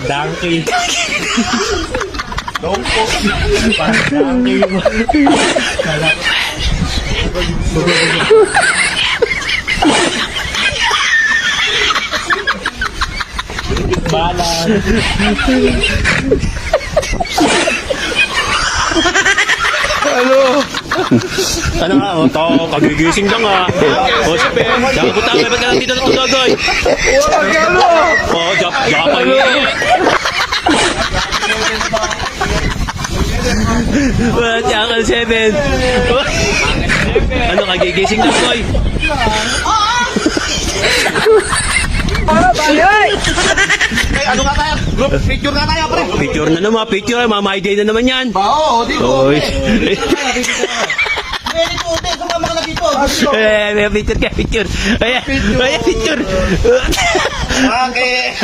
Donkey. Dongko. Donkey mo. Balan. Ano nga, o, tao, kagigising na nga. O, sabi, dami po tayo, ba't ka nandito natutugay? O, dyan pa yun. Wala, dyan ka 7. Ano, kagigising na, boy? Ano nga tayo? Group picture na tayo, pre. Picture na naman, picture. Mama day na naman yan. Oo, di ko. Oy. Sumama ka na dito. May picture ka, picture. Ayan, picture. Okay.